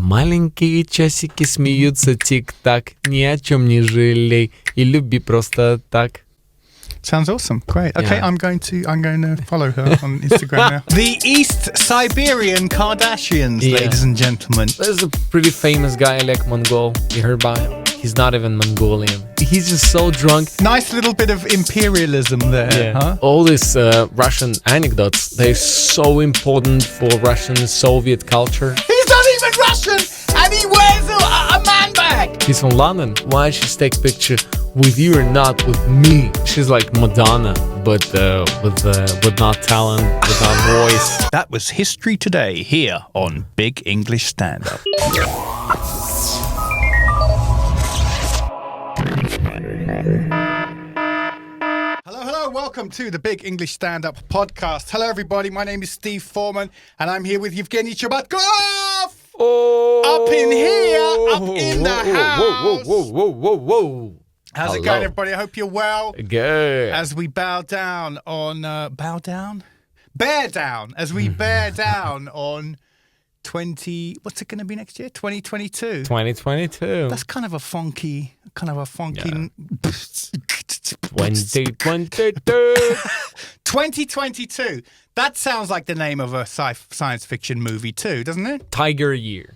Маленькие часики смеются тик-так, ни о чем не жалей и люби просто так. Sounds awesome. Great. Okay, Yeah. I'm going to follow her on Instagram now. The East Siberian Kardashians, Yeah. ladies and gentlemen. There's a pretty famous guy like Mongol. You heard about him? He's not even Mongolian. He's just so drunk. Nice little bit of imperialism there, huh? All these Russian anecdotes, they're so important for Russian Soviet culture. He's not even Russian, and he wears a man bag. He's from London. Why she takes picture with you or not with me? She's like Madonna, but with not talent, without voice. That was History Today here on Big English Stand-Up. Hello, welcome to the Big English Stand-Up podcast. Hello, everybody. My name is Steve Foreman, and I'm here with Evgeniy Chebatkov. Oh, Up in here, up in the house. Whoa. How's it going, everybody? I hope you're well. Good. As we bear down as we bear down on 20, what's it going to be next year? 2022. 2022. That's kind of a funky. Yeah. 2022. That sounds like the name of a science fiction movie too, doesn't it? Tiger year.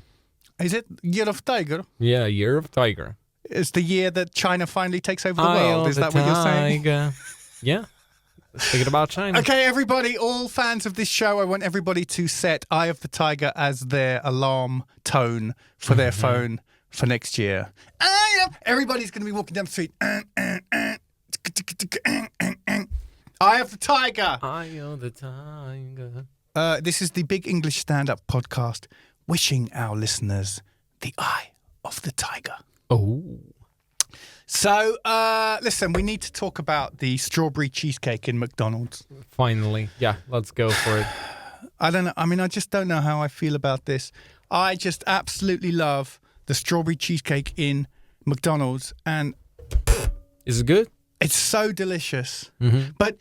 Is it Year of Tiger? Yeah, year of tiger. It's the year that China finally takes over the world. Is that what you're saying? Yeah. Thinking about China. Okay, everybody, all fans of this show, I want everybody to set Eye of the Tiger as their alarm tone for their phone for next year. Everybody's going to be walking down the street. Eye of the Tiger. Eye of the tiger. This is the Big English Stand-Up podcast, wishing our listeners the Eye of the Tiger. Oh. So, listen, we need to talk about the strawberry cheesecake in McDonald's. Finally. Yeah, let's go for it. I don't know. I mean, I just don't know how I feel about this. I just absolutely love the strawberry cheesecake in McDonald's, and Is it good? it's so delicious. Mm-hmm. But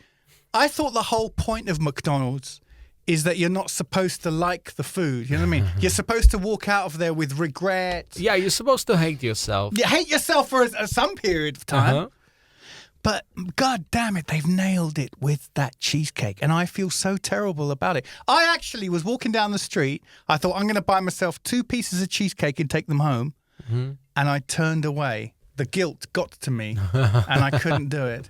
I thought the whole point of McDonald's is that you're not supposed to like the food. You know what I mean? You're supposed to walk out of there with regret. Yeah, you're supposed to hate yourself. You hate yourself for some period of time. Uh-huh. But God damn it, they've nailed it with that cheesecake. And I feel so terrible about it. I actually was walking down the street. I thought, I'm going to buy myself 2 pieces of cheesecake and take them home. Mm-hmm. And I turned away. The guilt got to me and I couldn't do it.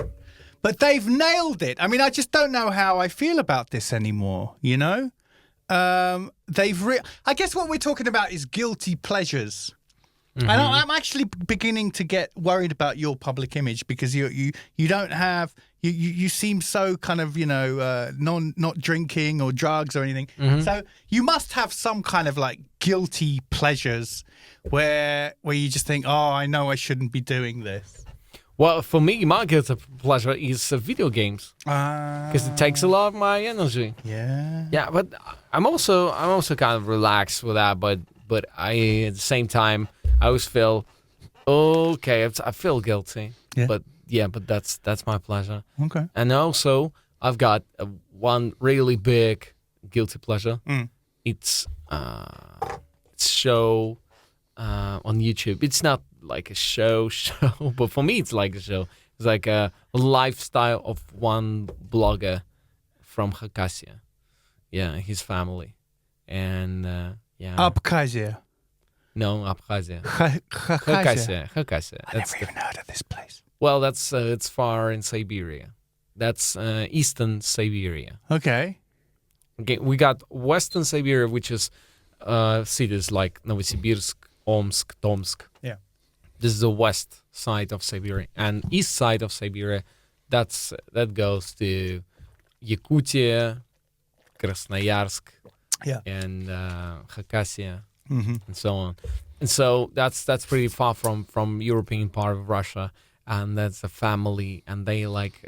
But they've nailed it. I mean, I just don't know how I feel about this anymore, you know? I guess what we're talking about is guilty pleasures. Mm-hmm. And I'm actually beginning to get worried about your public image because you don't have you seem so kind of not drinking or drugs or anything. Mm-hmm. So you must have some kind of like guilty pleasures where you just think, oh, I know I shouldn't be doing this. Well, for me, my guilty pleasure is video games because it takes a lot of my energy. Yeah. Yeah, but I'm also kind of relaxed with that. But I at the same time I always feel okay. I feel guilty. Yeah. But that's my pleasure. Okay. And also I've got one really big guilty pleasure. It's show on YouTube. It's not like a show, but for me it's like a show. It's like a lifestyle of one blogger from Khakassia. Yeah, his family. And yeah. Abkhazia. No, Abkhazia. Khakassia. Khakassia. I never even heard of this place. Well, that's it's far in Siberia. That's eastern Siberia. Okay. Okay, we got western Siberia, which is cities like Novosibirsk, Omsk, Tomsk. Yeah. This is the west side of Siberia, and east side of Siberia, that goes to Yakutia, Krasnoyarsk, and Khakassia, and so on. And so that's pretty far from European part of Russia, and that's a family, and they like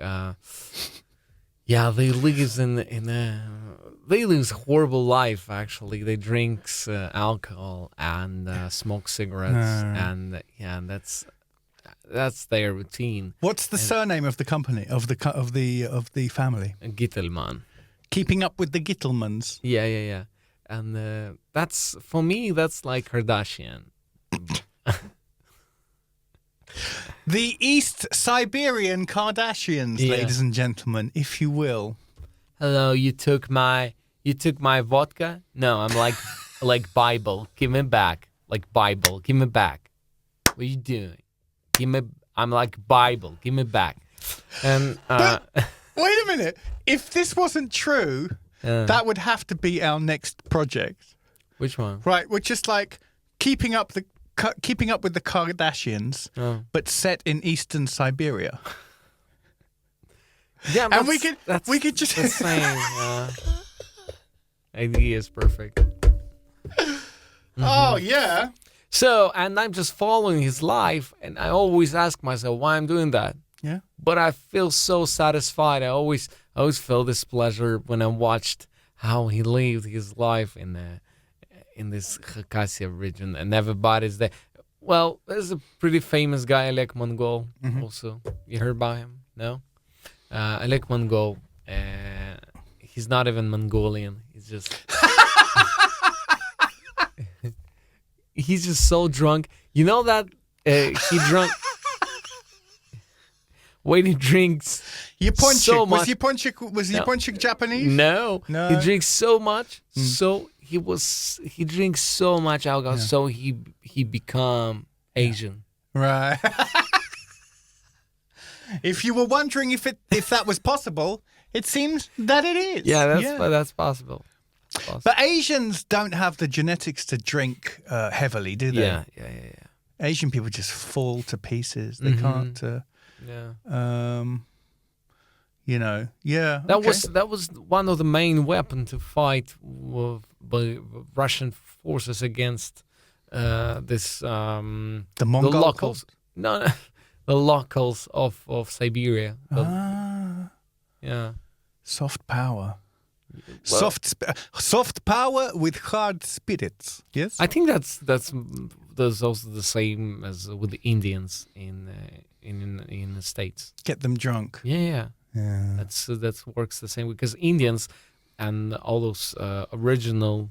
they live a horrible life. Actually, they drink alcohol and smoke cigarettes, and that's their routine. What's the surname of the company of the family? Gittelman. Keeping up with the Gittelmans. Yeah. And that's, for me, that's like Kardashian. The East Siberian Kardashians, ladies and gentlemen, if you will. Hello, you took my vodka? No, I'm like Bible. Give me back. Like Bible. Give me back. What are you doing? I'm like Bible. Give me back. And but, wait a minute. If this wasn't true, that would have to be our next project. Which one? Right, we're just like keeping up with the Kardashians, but set in eastern Siberia. Yeah, and we could just the same idea is perfect. Oh yeah. So, and I'm just following his life, and I always ask myself why I'm doing that. Yeah. But I feel so satisfied. I always feel this pleasure when I watched how he lived his life in this Khakassia region, and everybody's there. Well, there's a pretty famous guy, Oleg Mongol, also. You heard about him? No? Oleg Mongol. He's not even Mongolian. He's just... he's just so drunk. You know that he drunk... when he drinks so much... Was Yaponchik Japanese? No. He drinks so much, so... He drinks so much alcohol, so he become Asian. Right. If you were wondering if that was possible, it seems that it is. Yeah, that's possible. But Asians don't have the genetics to drink heavily, do they? Yeah. Asian people just fall to pieces. They can't. You know, yeah. That was one of the main weapons to fight by Russian forces against the locals. No, the locals of Siberia. Yeah. Soft power. Well, soft power with hard spirits. Yes. I think that's also the same as with the Indians in the States. Get them drunk. Yeah. That works the same, because Indians and all those original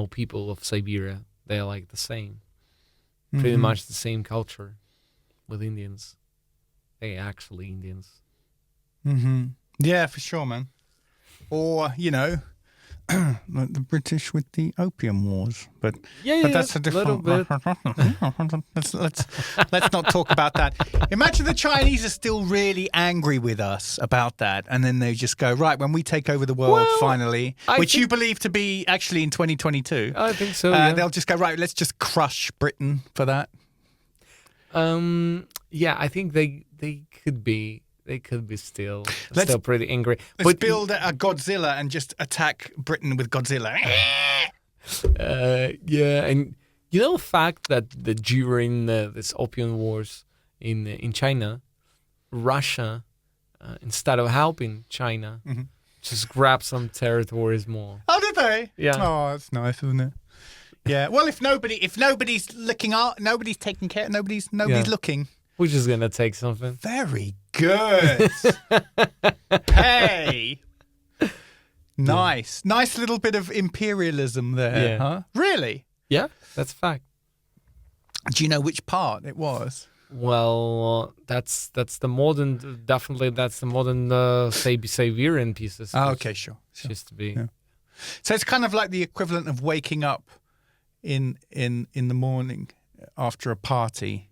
people of Siberia, they're like the same, pretty much the same culture with Indians. They actually Indians. Yeah, for sure, man. Or like the British with the Opium Wars, but that's a different. Let's not talk about that. Imagine the Chinese are still really angry with us about that, and then they just go, right, when we take over the world finally, which you believe to be actually in 2022. I think so. They'll just go, right, let's just crush Britain for that. Yeah, I think they could be. They could be still pretty angry. Let's build a Godzilla and just attack Britain with Godzilla. Yeah, and you know the fact that during this Opium Wars in China, Russia, instead of helping China, just grabbed some territories more. Oh, did they? Yeah. Oh, that's nice, isn't it? Yeah. Well, if nobody's looking out, nobody's taking care, nobody's looking. We're just gonna take something. Very good. Hey. Nice. Nice little bit of imperialism there, huh? Really? Yeah, that's a fact. Do you know which part it was? Well, that's the modern, definitely that's the modern Siberian pieces. Oh, okay, sure. Used to be. Yeah. So it's kind of like the equivalent of waking up in the morning after a party,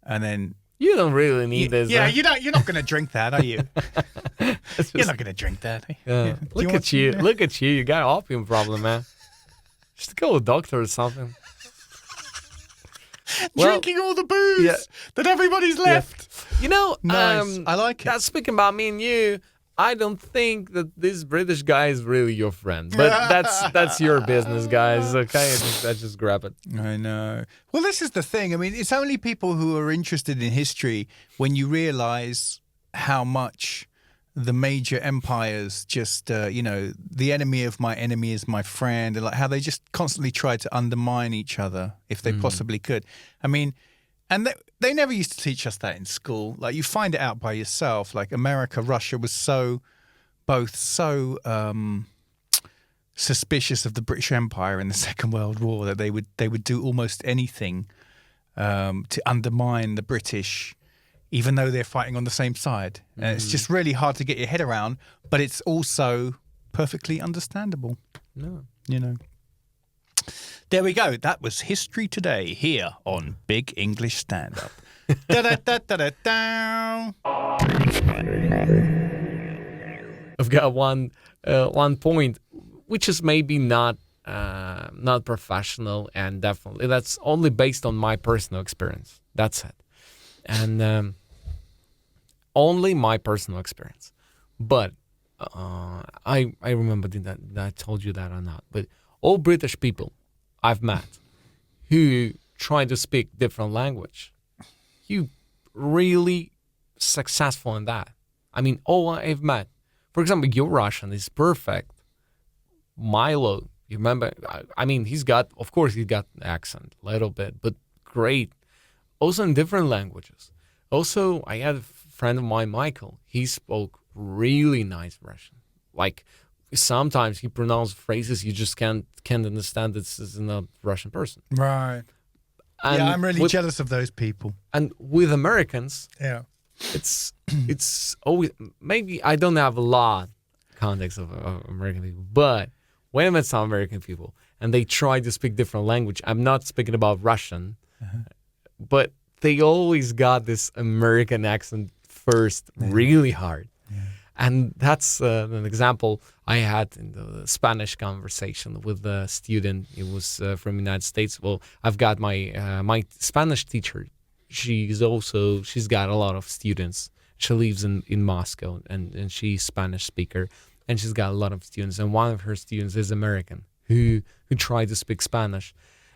and then you don't really need this. Yeah, you're not going to drink that, are you? You're not going to drink that. Yeah. Look at you. Look at you. You got an opium problem, man. Just go to a doctor or something. Drinking all the booze that everybody's left. Nice. I like it. Speaking about me and you, I don't think that this British guy is really your friend. But that's your business, guys. Okay, I just grab it. I know. Well, this is the thing. I mean, it's only people who are interested in history when you realize how much the major empires just, the enemy of my enemy is my friend, and like how they just constantly try to undermine each other if they possibly could. I mean, and they never used to teach us that in school. Like, you find it out by yourself. Like, America, Russia was both so suspicious of the British Empire in the Second World War, that they would do almost anything to undermine the British, even though they're fighting on the same side. And it's just really hard to get your head around, but it's also perfectly understandable. No. You know. There we go. That was History Today here on Big English Stand Up. Da-da-da-da-da-da. I've got one point, which is maybe not professional, and definitely that's only based on my personal experience. That's it, and only my personal experience. But I remember that I told you that or not. But all British people I've met who try to speak different language, you really successful in that. I mean, all I've met, for example, your Russian is perfect. Milo, you remember? I mean, he's got an accent a little bit, but great. Also in different languages. Also, I had a friend of mine, Michael. He spoke really nice Russian. Like, sometimes he pronounced phrases you just can't understand. This is not a Russian person. Right. And yeah, I'm really jealous of those people. And with Americans, yeah, it's always, maybe I don't have a lot context of American people, but when I met some American people and they try to speak different language, I'm not speaking about Russian, but they always got this American accent first, really hard. Yeah. And that's an example I had in the Spanish conversation with a student. It was from the United States. Well, I've got my Spanish teacher. She's got a lot of students. She lives in Moscow, and she's Spanish speaker, and she's got a lot of students. And one of her students is American who tried to speak Spanish,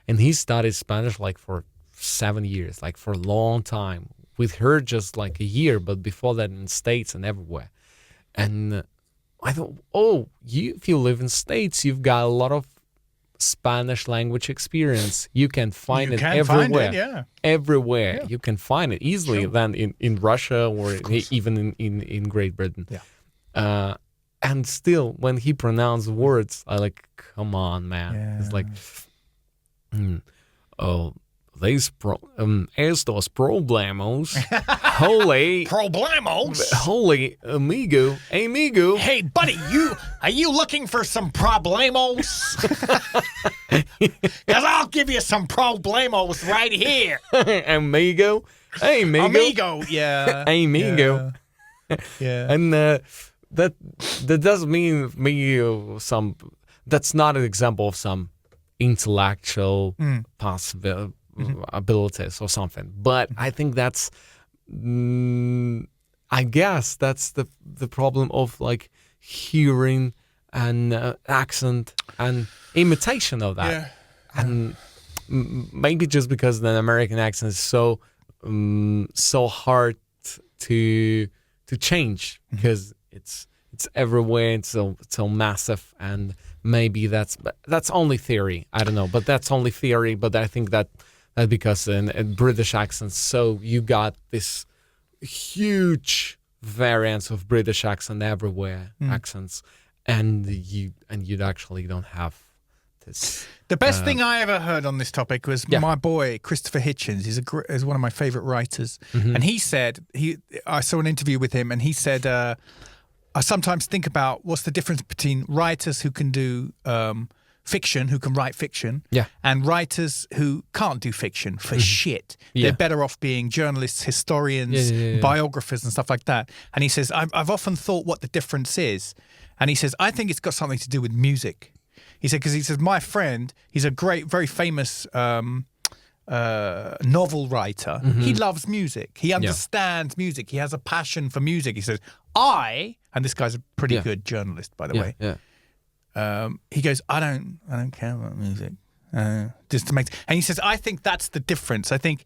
and he studied Spanish like for 7 years, like for a long time. With her, just like a year, but before that in the States and everywhere. And I thought, if you live in States, you've got a lot of Spanish language experience. You can find it everywhere. Everywhere. Yeah. You can find it easily than in Russia or even in Great Britain. Yeah. And still, when he pronounced words, I like, come on, man. Yeah. It's like, estos problemos, holy amigo. Hey, buddy, are you looking for some problemos? Because I'll give you some problemos right here. Amigo, yeah, amigo, yeah. And that doesn't mean me some. That's not an example of some intellectual possibility. Abilities or something, but I think that's I guess that's the problem of like hearing and accent and imitation of that. Yeah. And maybe just because the American accent is so hard to change because it's everywhere, it's so massive, and maybe that's only theory. I don't know, but that's only theory. But I think that because in British accents, so you got this huge variance of British accent everywhere, accents, and you actually don't have this. The best thing I ever heard on this topic was my boy Christopher Hitchens. He's one of my favorite writers, and he said I saw an interview with him, and he said I sometimes think about what's the difference between writers who can do fiction, who can write fiction, and writers who can't do fiction for shit. Yeah. They're better off being journalists, historians, biographers and stuff like that. And he says, I've often thought what the difference is. And he says, I think it's got something to do with music. He said, because he says, my friend, he's a great, very famous novel writer. He loves music. He understands music. He has a passion for music. He says, and this guy's a pretty good journalist, by the way. Yeah. He goes, I don't care about music. Just to make, and he says, I think that's the difference. I think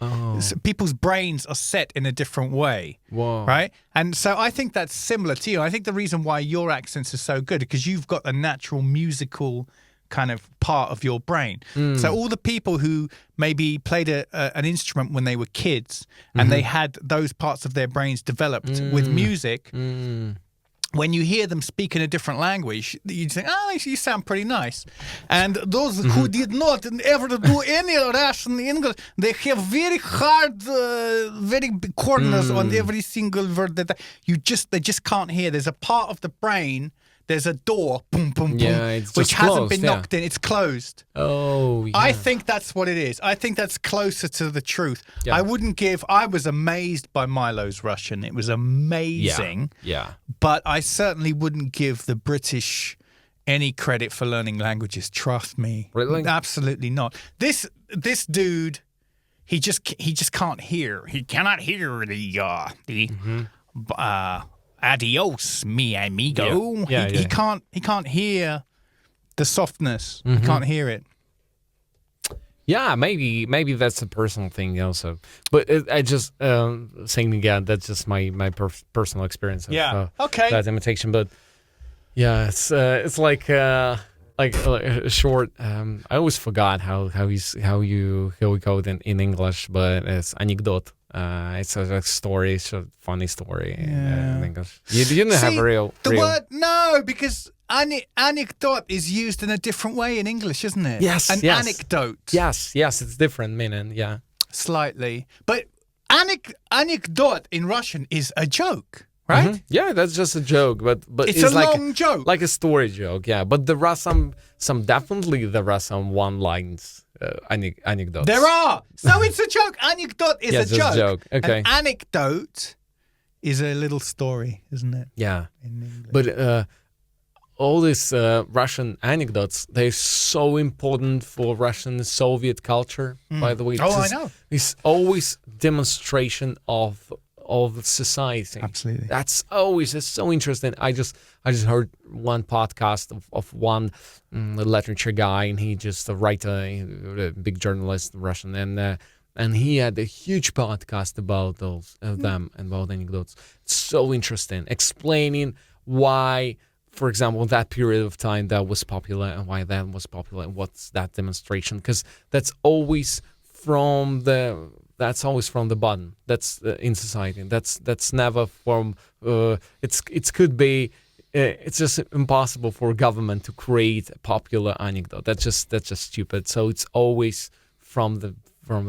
people's brains are set in a different way. Whoa. Right? And so I think that's similar to you. I think the reason why your accents are so good is because you've got a natural musical kind of part of your brain. So all the people who maybe played an instrument when they were kids and they had those parts of their brains developed with music, when you hear them speak in a different language, you think, oh, you sound pretty nice. And those who did not ever do any Russian English, they have very hard, very big corners on every single word that they just can't hear. There's a part of the brain, there's a door, boom, boom, boom, which hasn't been knocked in. It's closed. Oh, yeah. I think that's what it is. I think that's closer to the truth. Yeah. I was amazed by Milo's Russian. It was amazing. Yeah. But I certainly wouldn't give the British any credit for learning languages. Trust me. Really? Absolutely not. This dude, he just can't hear. He cannot hear the adios, mi amigo. Yeah. He can't hear the softness. He can't hear it. Yeah, maybe that's a personal thing also. But I just saying again, that's just my personal experience of that imitation. But yeah, it's like a short. I always forgot how we call it in English, but it's anekdot. It's a story. It's a funny story in English. You didn't have a real word. No, because anecdot is used in a different way in English, isn't it? Yes. Anecdote. Yes, it's different meaning. Yeah, slightly. But anecdot in Russian is a joke, right? Mm-hmm. Yeah, that's just a joke, but it's a long joke, like a story joke. Yeah, but there are some one-liners. Anecdotes. There are. So it's a joke. Anecdot is a joke. A joke. Okay. An anecdote is a little story, isn't it? Yeah. But all these Russian anecdotes, they're so important for Russian Soviet culture, by the way. I know. It's always demonstration of society. Absolutely. It's so interesting. I just heard one podcast of one literature guy, and he just a writer, a big journalist, Russian, and he had a huge podcast about them and about anecdotes. It's so interesting, explaining why, for example, that period of time that was popular and why that was popular and what's that demonstration, because that's always from the bottom. That's in society. That's never from. It could be. It's just impossible for government to create a popular anecdote. That's just stupid. So it's always from the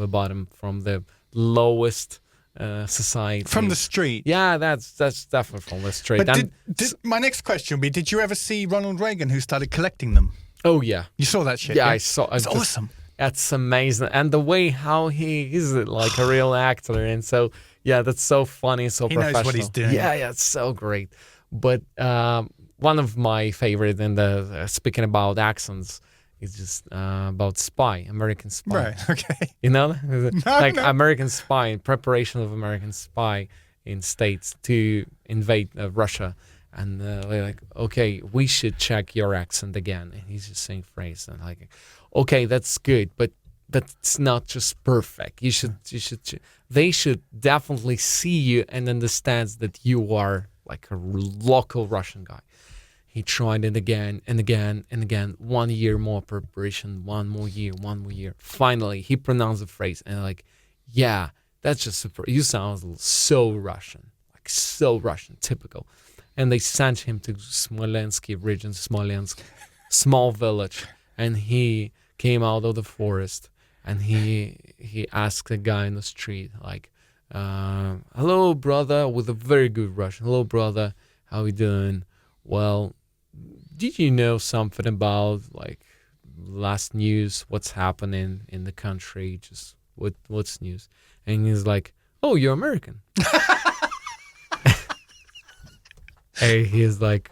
bottom, from the lowest society, from the street. Yeah, that's definitely from the street. But my next question would be: did you ever see Ronald Reagan, who started collecting them? Oh yeah, you saw that shit. Yeah, I saw. It's awesome. That's amazing, and the way how he is like a real actor, and so that's so funny, so professional. He knows what he's doing. Yeah, it's so great. But one of my favorite in the speaking about accents is just about American Spy. Right. Okay. You know, American Spy, preparation of American Spy in States to invade Russia. And they're like, okay, we should check your accent again. And he's just saying phrase and like, okay, that's good, but it's not just perfect. They should definitely see you and understand that you are like a local Russian guy. He tried it again and again and again. 1 year more preparation, one more year. Finally, he pronounced the phrase and like, yeah, that's just super. You sound so Russian, like so Russian, typical. And they sent him to Smolensk region, small village, and he came out of the forest and he asked a guy in the street like, hello brother, with a very good Russian. Hello brother, how you doing? Well, did you know something about like last news? What's happening in the country? Just what's news? And he's like, oh, you're American. And he's like,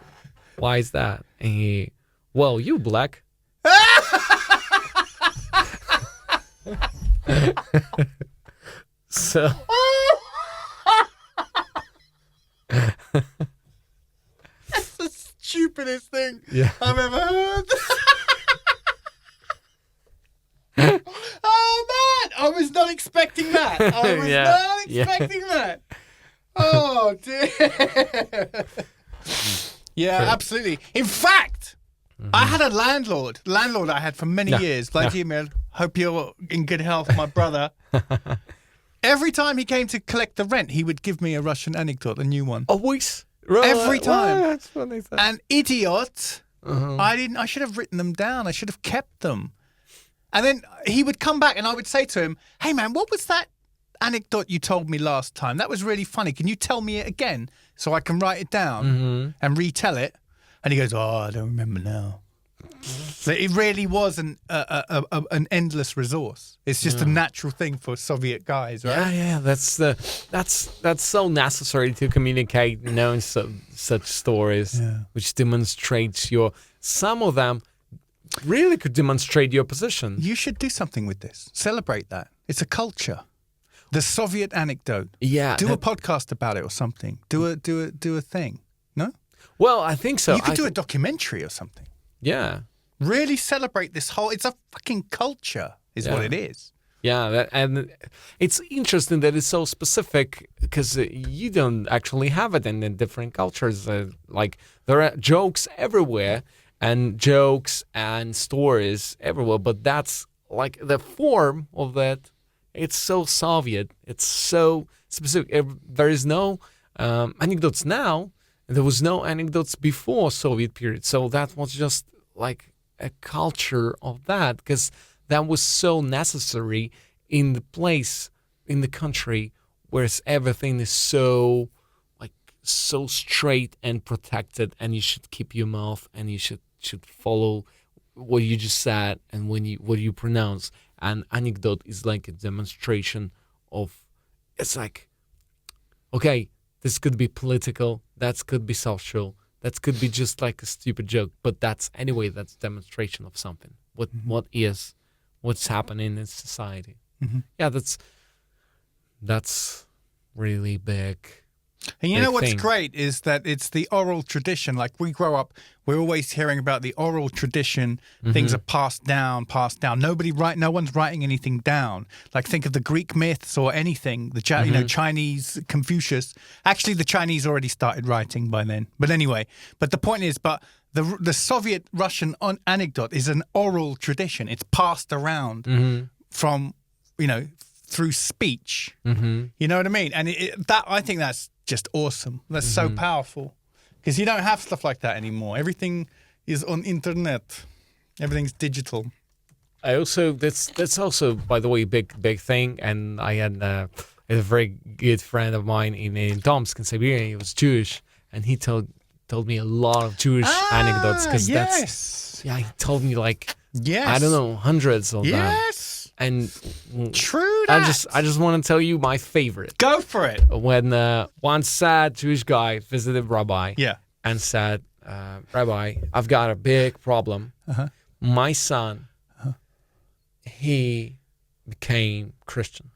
why is that? And well, you black. So that's the stupidest thing I've ever heard. Oh man, I was not expecting that. I was not expecting that. Oh dear. Yeah, absolutely. In fact, I had a landlord I had for many years. Vladimir, hope you're in good health, my brother. Every time he came to collect the rent, he would give me a Russian anecdote, a new one. Always? Every time. Well, that's funny. And idiot. I should have written them down. I should have kept them. And then he would come back and I would say to him, hey man, what was that anecdote you told me last time? That was really funny. Can you tell me it again so I can write it down and retell it? And he goes, oh, I don't remember now. So it really was an endless resource. It's just a natural thing for Soviet guys, right? Yeah. That's so necessary to communicate, knowing such stories, which demonstrates some of them really could demonstrate your position. You should do something with this. Celebrate that. It's a culture. The Soviet anecdote. Yeah. Do a podcast about it or something. Do a thing. No? Well, I think so. You could do a documentary or something. Yeah. Really celebrate this whole... It's a fucking culture is what it is. Yeah, and it's interesting that it's so specific because you don't actually have it in the different cultures. Like, there are jokes everywhere and jokes and stories everywhere, but that's like the form of that. It's so Soviet. It's so specific. There is no anecdotes now. There was no anecdotes before Soviet period. So that was just like a culture of that, because that was so necessary in the place, in the country, where everything is so straight and protected, and you should keep your mouth and you should follow what you just said and what you pronounce. And anecdote is like a demonstration of, it's like, okay, this could be political, that could be social, that could be just like a stupid joke, but that's demonstration of something. What's happening in society. Yeah, that's really big. And you know what's great is that it's the oral tradition. Like, we grow up, we're always hearing about the oral tradition. Things are passed down. No one's writing anything down. Like, think of the Greek myths or anything. Chinese, Confucius. Actually, the Chinese already started writing by then. But anyway, the point is, the Soviet Russian anecdote is an oral tradition. It's passed around from, through speech. You know what I mean? And I think that's just awesome. That's so powerful, because you don't have stuff like that anymore. Everything is on internet. Everything's digital. That's also, by the way, big thing. And I had a very good friend of mine in Tomsk in Siberia. He was Jewish, and he told me a lot of Jewish anecdotes, because he told me I don't know, hundreds of them. And true that. I just want to tell you my favorite. Go for it. When one sad Jewish guy visited Rabbi and said, Rabbi, I've got a big problem. My son, he became Christian.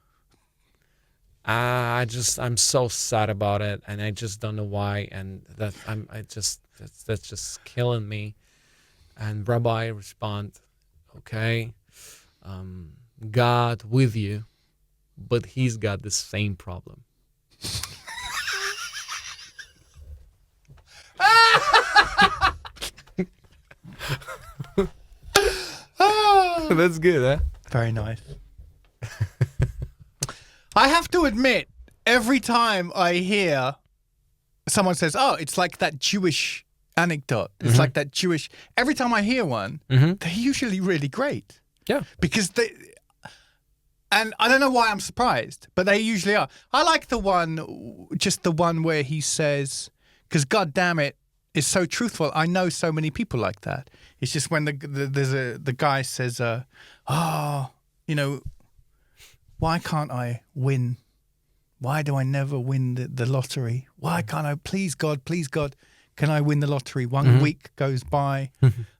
I'm so sad about it, and I just don't know why, and that's just killing me. And Rabbi respond, okay, God with you, but he's got the same problem. That's good, huh? Very nice. I have to admit, every time I hear someone says, oh, it's like that Jewish anecdote, it's like that Jewish, every time I hear one, they're usually really great. Yeah. Because and I don't know why I'm surprised, but they usually are. I like the one where he says, because God damn it, is so truthful. I know so many people like that. It's just when the guy says, why can't I win? Why do I never win the lottery? Why can't I? Please God, can I win the lottery? One week goes by,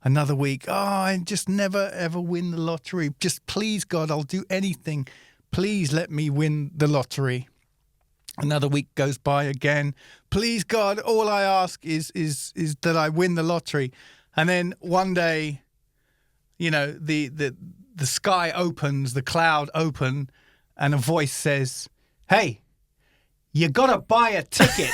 another week. Oh, I just never, ever win the lottery. Just please, God, I'll do anything. Please let me win the lottery. Another week goes by again. Please, God, all I ask is that I win the lottery. And then one day, the sky opens, the cloud open, and a voice says, hey, you got to buy a ticket.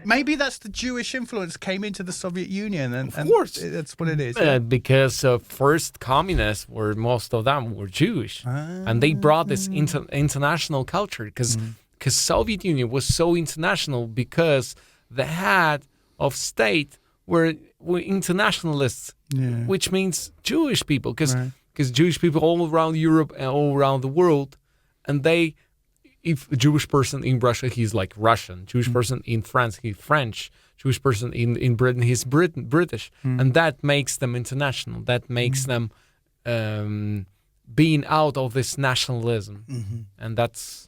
maybe that's the Jewish influence came into the Soviet Union, and Of course. that's what it is. Because first communists most of them were Jewish, and they brought this international culture because Soviet Union was so international because the head of state were internationalists, which means Jewish people, because Jewish people all around Europe and all around the world, and if a Jewish person in Russia, he's like Russian. Jewish person in France, he's French. Jewish person in Britain, he's British. And that makes them international. That makes them being out of this nationalism. And that's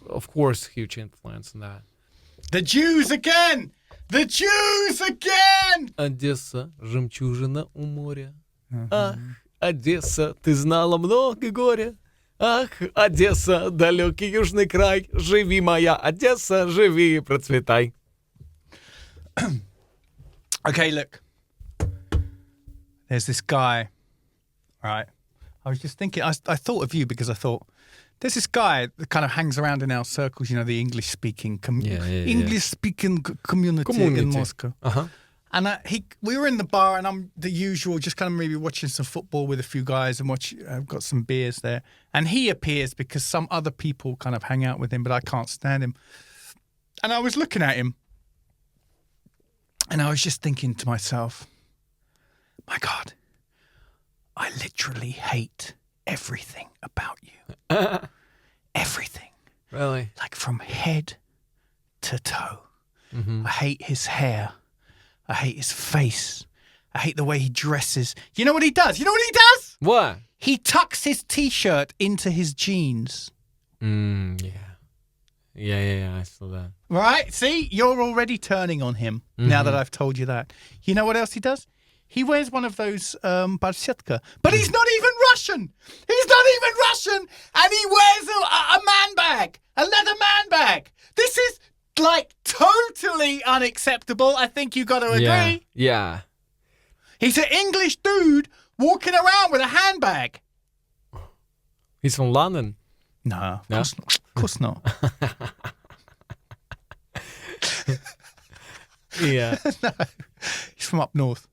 of course, huge influence in that. The Jews again! The Jews again! Одесса, жемчужина у моря. Ах, Одесса, ты знала много горя. Ах, Одесса, далекий южный край. Живи, моя Одесса, живи и процветай. Okay, look. There's this guy, right? I was just thinking, I thought of you because I thought, there's this guy that kind of hangs around in our circles, the English-speaking English-speaking community in Moscow. And we were in the bar, and I'm the usual, just kind of maybe watching some football with a few guys and I've got some beers there. And he appears because some other people kind of hang out with him, but I can't stand him. And I was looking at him, and I was just thinking to myself, my God, I literally hate everything about you. Everything. Really? Like from head to toe. I hate his hair. I hate his face. I hate the way he dresses. You know what he does? What? He tucks his T-shirt into his jeans. Yeah, I saw that. Right? See? You're already turning on him now that I've told you that. You know what else he does? He wears one of those barsetka. But he's not even Russian. And he wears a man bag. A leather man bag. This is like totally unacceptable. I think you got to agree. Yeah. He's an English dude walking around with a handbag. He's from London. No, of course not. Yeah. No, he's from up north.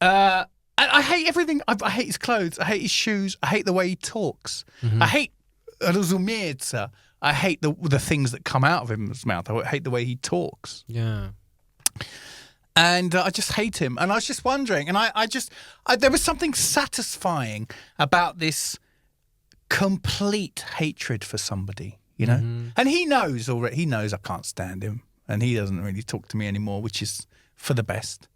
I hate everything. I hate his clothes. I hate his shoes. I hate the way he talks. I hate разумеется. I hate the things that come out of his mouth. I hate the way he talks. Yeah. And I just hate him. And I was just wondering, and I there was something satisfying about this complete hatred for somebody, And he knows already. He knows I can't stand him, and he doesn't really talk to me anymore, which is for the best.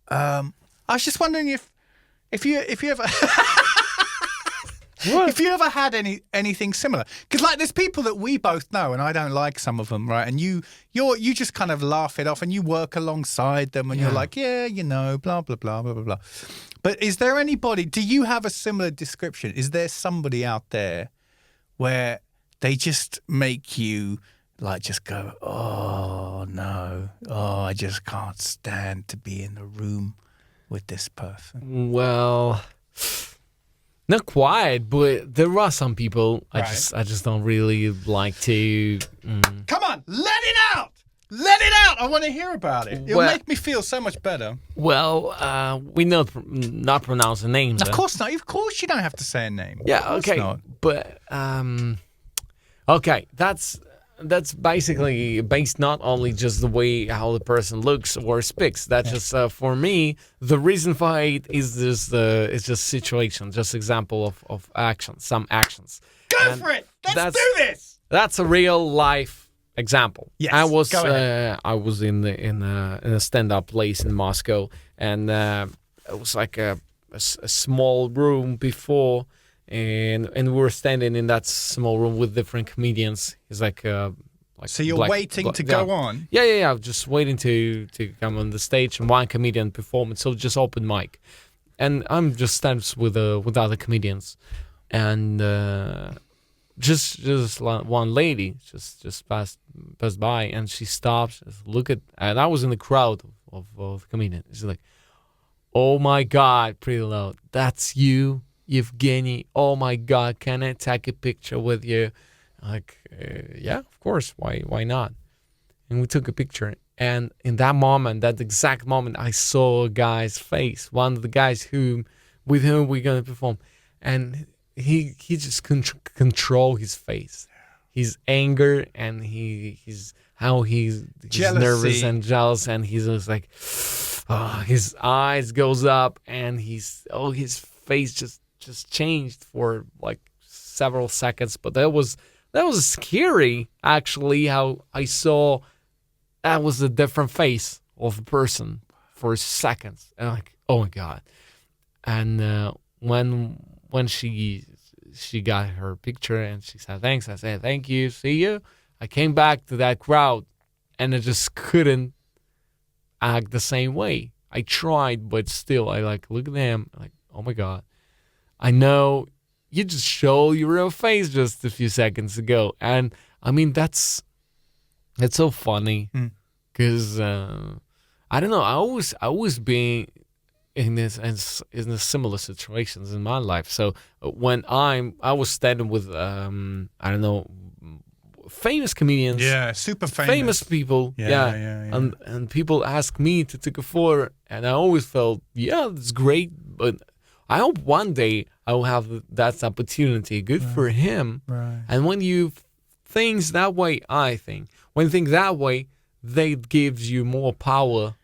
I was just wondering if you ever if you ever had anything similar, because like there's people that we both know, and I don't like some of them, right? And you just kind of laugh it off, and you work alongside them, and you're like, blah blah blah blah blah blah. But is there anybody? Do you have a similar description? Is there somebody out there where they just make you like just go, oh no, I just can't stand to be in the room with this person? Well, not quite, but there are some people I just don't really like to. Come on, let it out! I want to hear about it. It'll make me feel so much better. Well, we not pronounce the names. Of course not. Of course you don't have to say a name. Yeah, okay. Not. But okay, that's basically based not only just the way how the person looks or speaks. That's just for me. The reason for it is it's just situation, just example of actions, some actions. Go for it. Let's do this. That's a real life example. Yes. I was in a stand-up place in Moscow, and it was like a small room before. And we were standing in that small room with different comedians. It's like so you're waiting to go on? Yeah. Just waiting to come on the stage, and one comedian perform. So just open mic, and I'm just standing with other comedians, and just one lady just passed by, and she stopped, look at, and I was in the crowd of comedians. She's like, "Oh my God," pretty loud, "That's you, Evgeny. Oh my God, can I take a picture with you?" Like, yeah, of course. Why not? and we took a picture. And in that moment, that exact moment, I saw a guy's face, one of the guys with whom we're gonna perform, and he just couldn't control his face, his anger, and he's nervous and jealous, and he's just like, his eyes goes up, and his face just changed for like several seconds. But that was scary, actually, how I saw that was a different face of a person for seconds, and like, oh my God. And when she got her picture and she said thanks, I said thank you, see you. I came back to that crowd, and I just couldn't act the same way. I tried, but still, I like look at them like, oh my God, I know you just showed your real face just a few seconds ago. And I mean, that's so funny, because I don't know, I always been in the similar situations in my life. So when I was standing with I don't know, famous comedians, super famous people, and people ask me to take a photo, and I always felt, it's great, but I hope one day I will have that opportunity. Good for him. Right. And when you think that way, I think when you think that way, that gives you more power.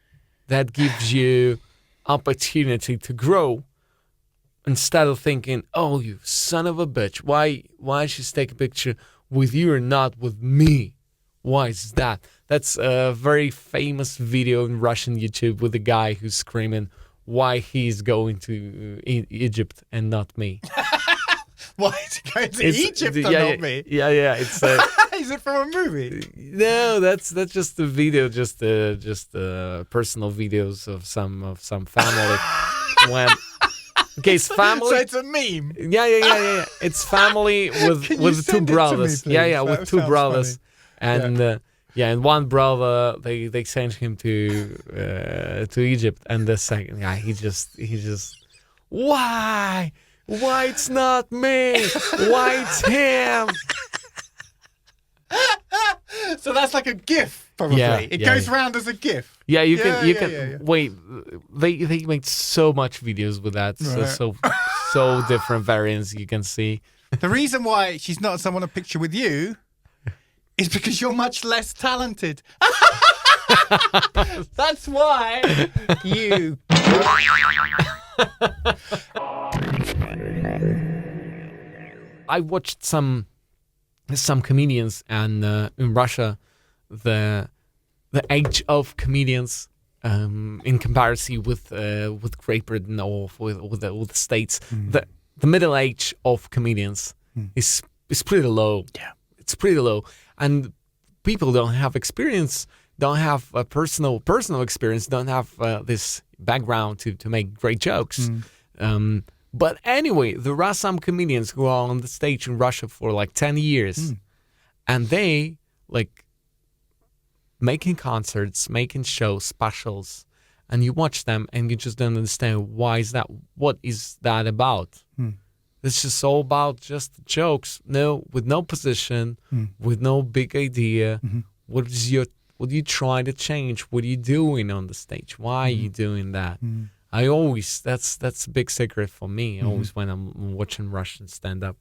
That gives you opportunity to grow, instead of thinking, oh, you son of a bitch, why should she take a picture with you and not with me? Why is that? That's a very famous video in Russian YouTube with a guy who's screaming why he's going to Egypt and not me. Why is he going to Egypt and not me? Yeah. It's is it from a movie? No, that's just a video, just personal videos of some family. When it's family, so it's a meme. Yeah. It's family with two brothers. With two brothers, funny. And one brother they sent him to Egypt, and the second guy he just why it's not me, why it's him. So that's like a GIF, probably. It goes around as a GIF. Yeah, you can. Wait, they make so much videos with that, right. so different variants you can see. The reason why she's not someone a picture with you is because you're much less talented. That's why you. I watched some comedians, and in Russia, the age of comedians in comparison with Great Britain or with the States, the middle age of comedians is pretty low. Yeah, it's pretty low, and people don't have experience, don't have a personal experience, don't have this background to make great jokes. But anyway, there are some comedians who are on the stage in Russia for like 10 years, and they like making concerts, making shows, specials, and you watch them and you just don't understand why is that, what is that about? It's just all about just jokes, with no position, with no big idea. What are you trying to change? What are you doing on the stage? Why are you doing that? I always, that's a big secret for me. Always when I'm watching Russian stand-up.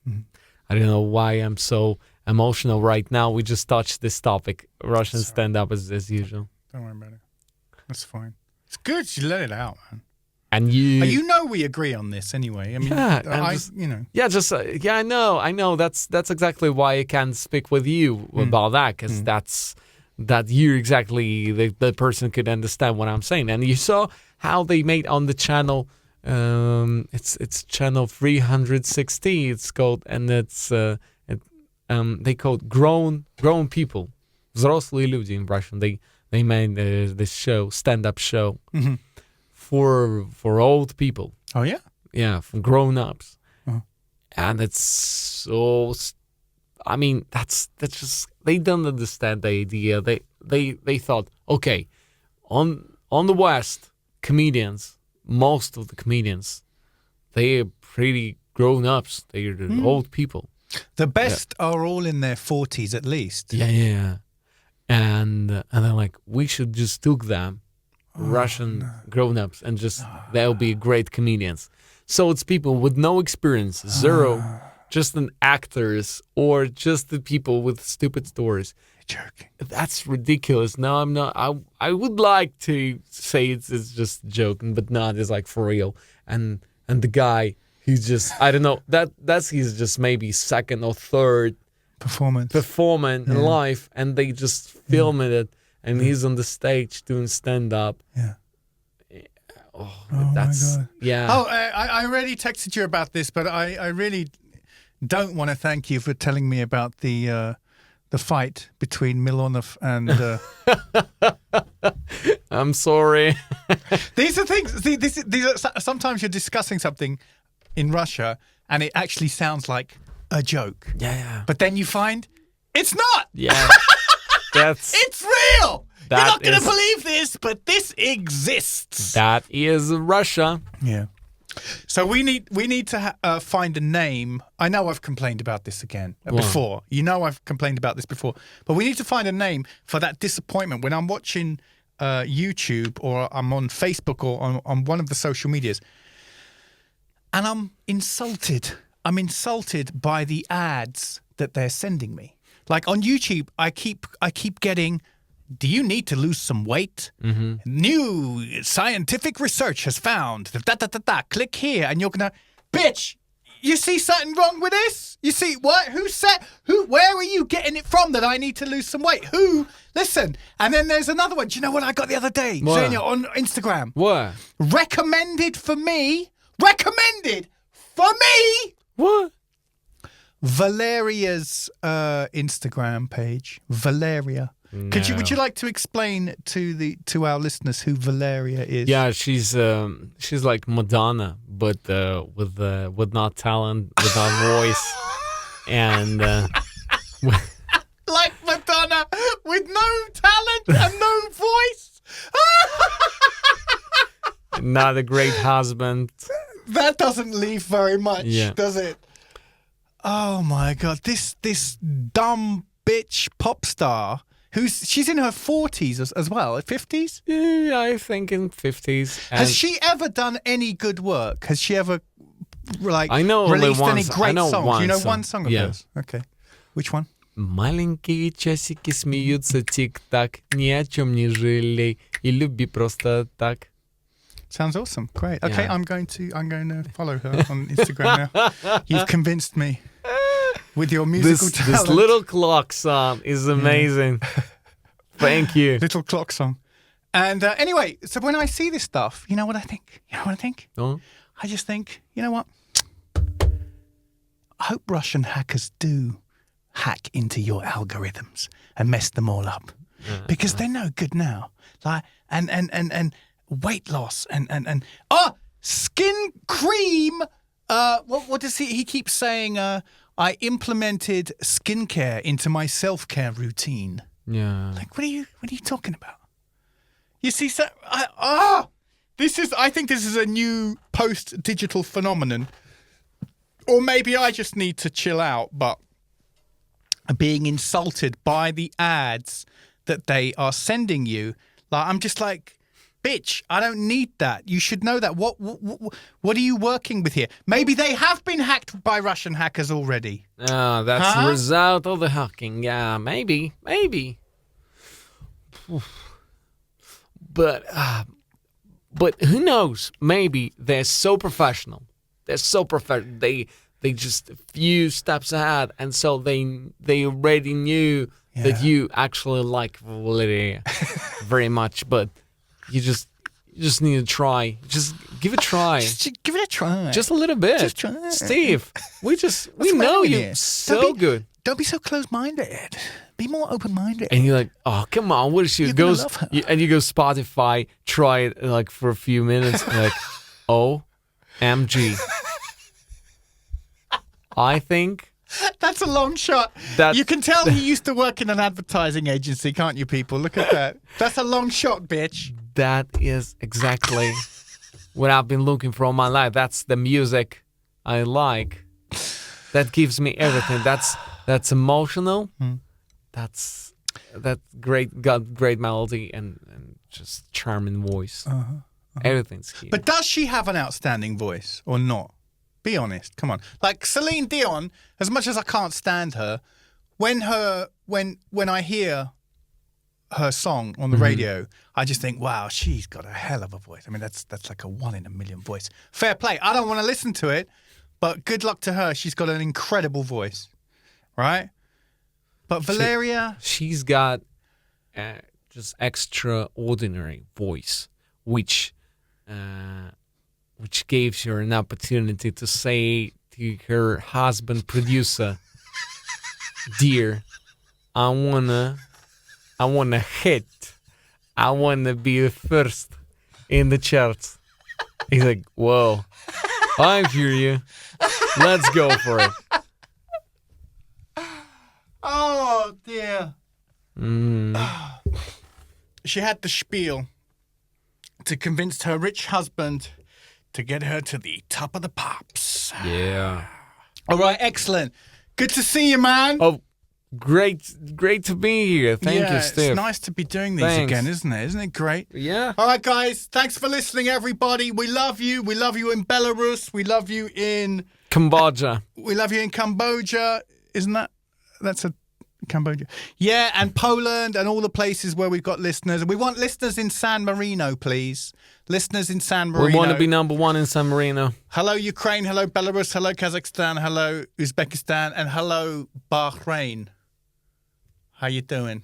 I don't know why I'm so emotional right now. We just touched this topic. Russian stand-up as usual. Don't worry about it. That's fine. It's good you let it out, man. And you know we agree on this anyway. I mean, I know. That's exactly why I can speak with you about that, because that you exactly the person could understand what I'm saying. And you saw how they made on the channel. It's channel 360. It's called, and it's they called grown people, взрослые люди in Russian. They made this show, stand-up show. For old people. Oh yeah? Yeah, for grown-ups. And it's so, I mean, that's just, they don't understand the idea. They thought, okay, on the West, comedians, most of the comedians, they are pretty grown-ups. They are the old people. The best are all in their 40s at least. Yeah. and they're like, we should just took them, Russian grown-ups, and just they'll be great comedians. So it's people with no experience, zero, just an actors or just the people with stupid stories. You're joking. That's ridiculous. No, I'm not. I would like to say it's just joking, but not. It's like for real. And the guy, he's just, I don't know. That's he's just maybe second or third performance in life, and they just film it, and he's on the stage doing stand up. Yeah. Oh, that's my God. Yeah. Oh, I already texted you about this, but I really don't want to thank you for telling me about the fight between Milonov and. I'm sorry. These are things. See, these are, sometimes you're discussing something in Russia, and it actually sounds like a joke. Yeah. But then you find it's not. Yeah. It's real. You're not going to is- believe this, but this exists. That is Russia. Yeah. So we need to find a name. I know I've complained about this again before. You know I've complained about this before. But we need to find a name for that disappointment when I'm watching YouTube or I'm on Facebook or on one of the social medias, and I'm insulted. I'm insulted by the ads that they're sending me. Like on YouTube, I keep getting, do you need to lose some weight? Mm-hmm. New scientific research has found, click here, and you're going to, bitch, you see something wrong with this? You see what? Where are you getting it from that I need to lose some weight? Who? Listen. And then there's another one. Do you know what I got the other day? Xenia, on Instagram. What? Recommended for me. What? Valeria's Instagram page. Valeria. No. Would you like to explain to our listeners who Valeria is? Yeah, she's like Madonna, but with not talent, without voice, and like Madonna with no talent and no voice. not a great husband. That doesn't leave very much, Yeah. does it? Oh my God, this dumb bitch pop star she's in her 40s as well, 50s? Yeah, I think in 50s. Has she ever done any good work? Has she ever I know only released one any song. great I know songs? one You know song. one song of hers? Okay. Which one? Маленькие часики смеются тик-так, ни о чем не жалей и люби просто так. Sounds awesome. Great. Okay, Yeah. I'm going to follow her on Instagram now. You've convinced me with your musical talent. This little clock song is amazing. Thank you. Little clock song. And anyway, so when I see this stuff, you know what I think? Oh? I just think, you know what? I hope Russian hackers do hack into your algorithms and mess them all up, because they're no good now. Like and weight loss and skin cream. What does he keeps saying? I implemented skincare into my self-care routine. Yeah. Like, what are you talking about? You see, so I think this is a new post-digital phenomenon, or maybe I just need to chill out. But being insulted by the ads that they are sending you, like I'm just like, bitch, I don't need that. You should know that. What are you working with here? Maybe they have been hacked by Russian hackers already. That's the result of the hacking. Yeah, maybe. But who knows? Maybe they're so professional. They just a few steps ahead, and so they already knew that you actually like Valeria very much, but you just need to try. Just give it a try. Just give it a try. Just a little bit. Just try. Steve, we know you so good. Don't be so close-minded. Be more open-minded. And you're like, oh, come on, what is she? You're gonna love her. And you go Spotify, try it like for a few minutes, and like, OMG. I think that's a long shot. You can tell he used to work in an advertising agency, can't you, people? Look at that. That's a long shot, bitch. That is exactly what I've been looking for all my life. That's the music I like. That gives me everything. That's emotional. That's got great melody and just charming voice. Everything's here. But does she have an outstanding voice or not? Be honest. Come on. Like Celine Dion, as much as I can't stand her, when I hear her song on the radio, I just think, wow, she's got a hell of a voice. I mean, that's like a 1 in a million voice. Fair play. I don't want to listen to it, but good luck to her. She's got an incredible voice, right? But Valeria, she's got just extraordinary voice, which gives her an opportunity to say to her husband, producer, "Dear, I wanna hit. I wanna be the first in the charts." He's like, "Whoa, I hear you. Let's go for it." Oh dear. She had the spiel to convince her rich husband to get her to the top of the pops. Yeah. All right, excellent. Good to see you, man. Oh, great to be here. Thank you, Steve. It's nice to be doing these again, isn't it? Isn't it great? Yeah. All right, guys. Thanks for listening, everybody. We love you. We love you in Belarus. We love you in Cambodia. We love you in Cambodia. Isn't that's a Cambodia? Yeah, and Poland and all the places where we've got listeners. We want listeners in San Marino, please. Listeners in San Marino. We want to be number one in San Marino. Hello, Ukraine. Hello, Belarus. Hello, Kazakhstan. Hello, Uzbekistan. And hello, Bahrain. How you doing?